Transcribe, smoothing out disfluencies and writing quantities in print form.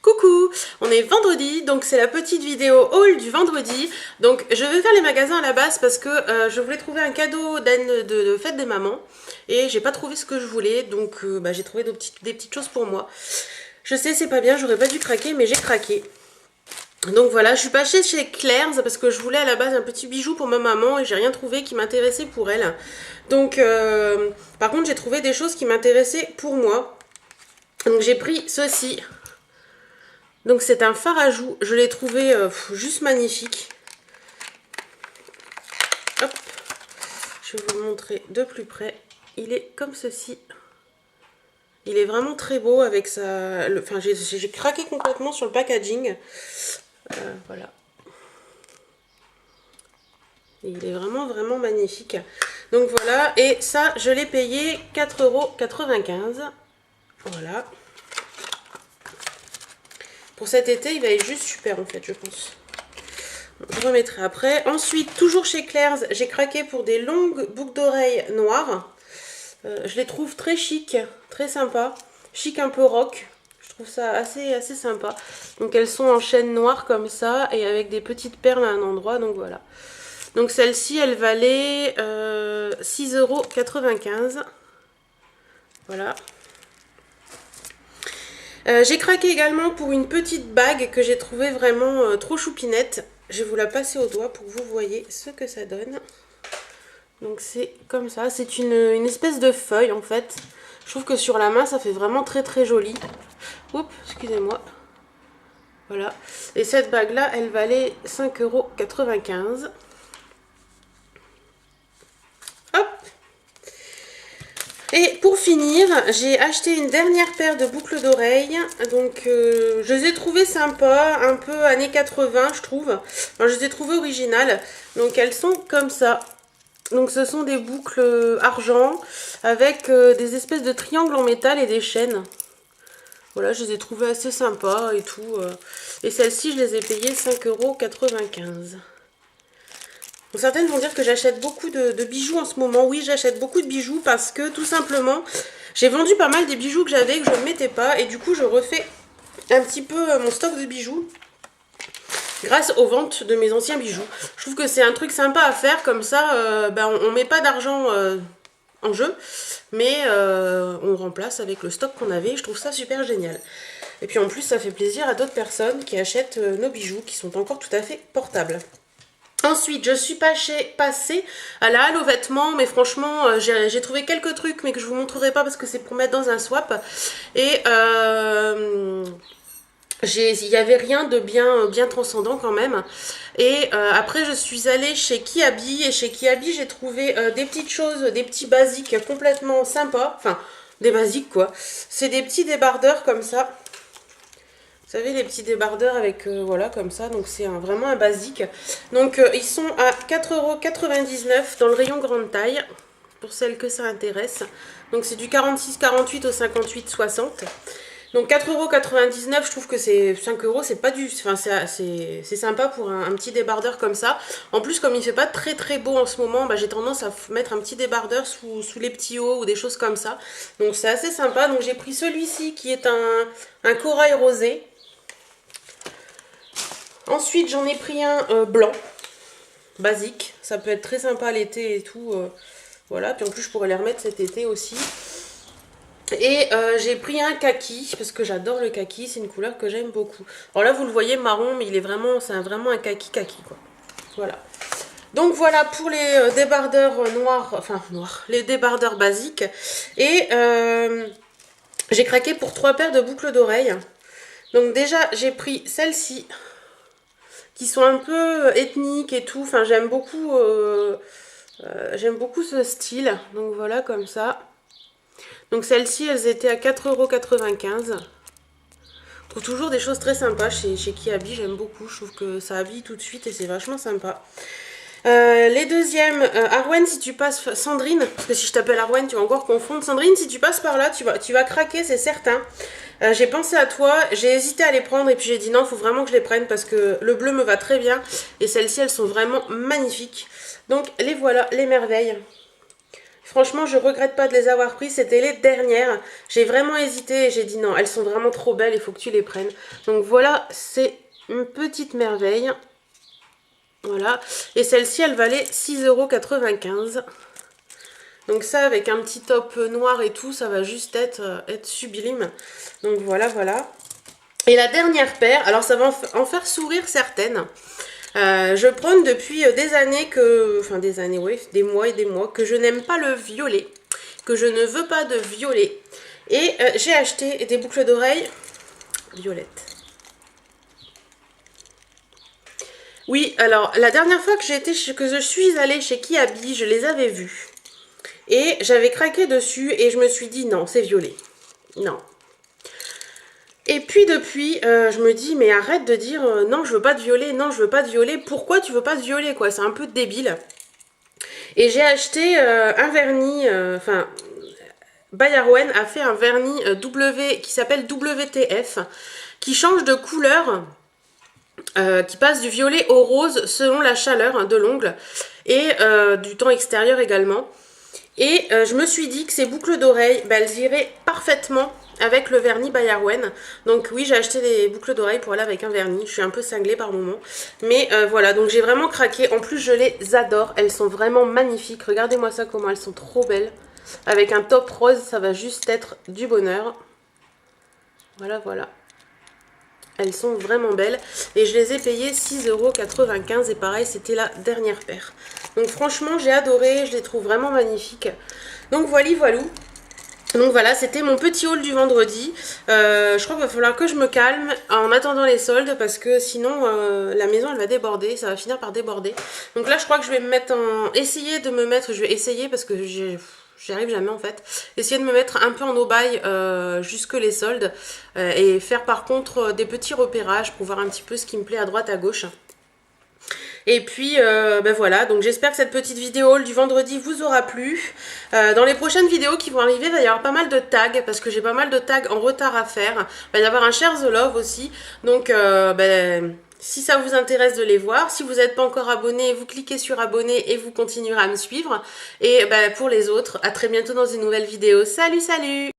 Coucou, on est vendredi, donc c'est la petite vidéo haul du vendredi. Donc je vais faire les magasins à la base parce que je voulais trouver un cadeau de fête des mamans et j'ai pas trouvé ce que je voulais, donc j'ai trouvé des petites choses pour moi. Je sais, c'est pas bien, j'aurais pas dû craquer, mais j'ai craqué. Donc voilà, je suis passée chez Claire's parce que je voulais à la base un petit bijou pour ma maman et j'ai rien trouvé qui m'intéressait pour elle. Donc par contre j'ai trouvé des choses qui m'intéressaient pour moi. Donc j'ai pris ceci. Donc c'est un fard à joues, je l'ai trouvé juste magnifique. Hop, je vais vous le montrer de plus près. Il est comme ceci. Il est vraiment très beau avec sa... Enfin j'ai craqué complètement sur le packaging. Voilà. Et il est vraiment magnifique. Donc voilà, et ça je l'ai payé 4,95 €. Voilà. Pour cet été, il va être juste super en fait, je pense. Je remettrai après. Ensuite, toujours chez Claire's, j'ai craqué pour des longues boucles d'oreilles noires. Je les trouve très chic, très sympa. Chic un peu rock. Je trouve ça assez sympa. Donc elles sont en chaîne noire comme ça et avec des petites perles à un endroit. Donc voilà. Donc celle-ci, elle valait 6,95 €. Voilà. J'ai craqué également pour une petite bague que j'ai trouvée vraiment trop choupinette. Je vais vous la passer au doigt pour que vous voyez ce que ça donne. Donc c'est comme ça, c'est une espèce de feuille en fait. Je trouve que sur la main ça fait vraiment très joli. Oups, excusez-moi. Voilà. Et cette bague là, elle valait 5,95 €. Hop. Et pour finir, j'ai acheté une dernière paire de boucles d'oreilles. Donc je les ai trouvées sympas, un peu années 80 je trouve. Enfin, je les ai trouvées originales. Donc elles sont comme ça. Donc ce sont des boucles argent avec des espèces de triangles en métal et des chaînes. Voilà, je les ai trouvées assez sympas et tout. Et celles-ci, je les ai payées 5,95 €. Certaines vont dire que j'achète beaucoup de bijoux en ce moment. Oui, j'achète beaucoup de bijoux parce que tout simplement, j'ai vendu pas mal des bijoux que j'avais, que je ne mettais pas. Et du coup, je refais un petit peu mon stock de bijoux grâce aux ventes de mes anciens bijoux. Je trouve que c'est un truc sympa à faire. Comme ça, on ne met pas d'argent en jeu, mais on remplace avec le stock qu'on avait. Je trouve ça super génial. Et puis en plus, ça fait plaisir à d'autres personnes qui achètent nos bijoux qui sont encore tout à fait portables. Ensuite, je suis passée à la halle aux vêtements, mais franchement, j'ai trouvé quelques trucs, mais que je vous montrerai pas parce que c'est pour mettre dans un swap. Et il n'y avait rien de bien transcendant quand même. Et après, je suis allée chez Kiabi, et chez Kiabi, j'ai trouvé des petites choses, des petits basiques complètement sympas. Enfin, des basiques quoi. C'est des petits débardeurs comme ça. Vous savez, les petits débardeurs avec, voilà, comme ça. Donc, c'est vraiment un basique. Donc, ils sont à 4,99 € dans le rayon grande taille. Pour celles que ça intéresse. Donc, c'est du 46-48 au 58-60. Donc, 4,99 €, je trouve que c'est 5 €. C'est pas du... Enfin, c'est sympa pour un petit débardeur comme ça. En plus, comme il fait pas très beau en ce moment, j'ai tendance à mettre un petit débardeur sous les petits hauts ou des choses comme ça. Donc, c'est assez sympa. Donc, j'ai pris celui-ci qui est un corail rosé. Ensuite, j'en ai pris un blanc, basique. Ça peut être très sympa l'été et tout. Voilà, puis en plus, je pourrais les remettre cet été aussi. Et j'ai pris un kaki, parce que j'adore le kaki. C'est une couleur que j'aime beaucoup. Alors là, vous le voyez marron, mais il est vraiment, vraiment un kaki, quoi. Voilà. Donc voilà pour les débardeurs noirs, les débardeurs basiques. Et j'ai craqué pour 3 paires de boucles d'oreilles. Donc déjà, j'ai pris celle-ci, qui sont un peu ethniques et tout. Enfin, j'aime beaucoup ce style. Donc voilà, comme ça. Donc celles-ci, elles étaient à 4,95 €. Je trouve toujours des choses très sympas chez Kiabi. J'aime beaucoup. Je trouve que ça habille tout de suite et c'est vachement sympa. Les deuxièmes, Arwen, si tu passes, Sandrine, parce que si je t'appelle Arwen, tu vas encore confondre. Sandrine, si tu passes par là, tu vas craquer, c'est certain. J'ai pensé à toi, j'ai hésité à les prendre et puis j'ai dit non, il faut vraiment que je les prenne parce que le bleu me va très bien. Et celles-ci, elles sont vraiment magnifiques. Donc les voilà, les merveilles. Franchement, je regrette pas de les avoir pris. C'était les dernières. J'ai vraiment hésité et j'ai dit non, elles sont vraiment trop belles, il faut que tu les prennes. Donc voilà, c'est une petite merveille. Voilà. Et celle-ci, elle valait 6,95 €. Donc ça, avec un petit top noir et tout, ça va juste être sublime. Donc voilà, voilà. Et la dernière paire, alors ça va en faire sourire certaines. Je prône depuis des années enfin des années, oui, des mois et des mois, que je n'aime pas le violet, que je ne veux pas de violet. Et j'ai acheté des boucles d'oreilles violettes. Oui, alors la dernière fois que je suis allée chez Kiabi, je les avais vues. Et j'avais craqué dessus et je me suis dit non, c'est violet. Non. Et puis depuis, je me dis mais arrête de dire non, je veux pas de violet, non, je veux pas de violet. Pourquoi tu veux pas de violet quoi? C'est un peu débile. Et j'ai acheté un vernis, enfin, Bayerwen a fait un vernis qui s'appelle WTF, qui change de couleur, qui passe du violet au rose selon la chaleur de l'ongle et du temps extérieur également. Et je me suis dit que ces boucles d'oreilles, bah, elles iraient parfaitement avec le vernis Bayerwen. Donc oui, j'ai acheté des boucles d'oreilles pour aller avec un vernis. Je suis un peu cinglée par moment. Mais voilà, donc j'ai vraiment craqué. En plus, je les adore. Elles sont vraiment magnifiques. Regardez-moi ça, comment elles sont trop belles. Avec un top rose, ça va juste être du bonheur. Voilà, voilà. Elles sont vraiment belles. Et je les ai payées 6,95 €. Et pareil, c'était la dernière paire. Donc franchement, j'ai adoré. Je les trouve vraiment magnifiques. Donc voilà, voilà. Donc voilà, c'était mon petit haul du vendredi. Je crois qu'il va falloir que je me calme en attendant les soldes parce que sinon la maison elle va déborder, ça va finir par déborder. Donc là je crois que je vais me mettre je vais essayer parce que j'y arrive jamais en fait. Essayer de me mettre un peu en aubaille jusque les soldes et faire par contre des petits repérages pour voir un petit peu ce qui me plaît à droite à gauche. Et puis ben voilà, donc j'espère que cette petite vidéo haul du vendredi vous aura plu. Dans les prochaines vidéos qui vont arriver, il va y avoir pas mal de tags, parce que j'ai pas mal de tags en retard à faire. Il va y avoir un Share the Love aussi, donc ben, si ça vous intéresse de les voir, si vous n'êtes pas encore abonné, vous cliquez sur abonner et vous continuerez à me suivre. Et ben, pour les autres, à très bientôt dans une nouvelle vidéo. Salut, salut!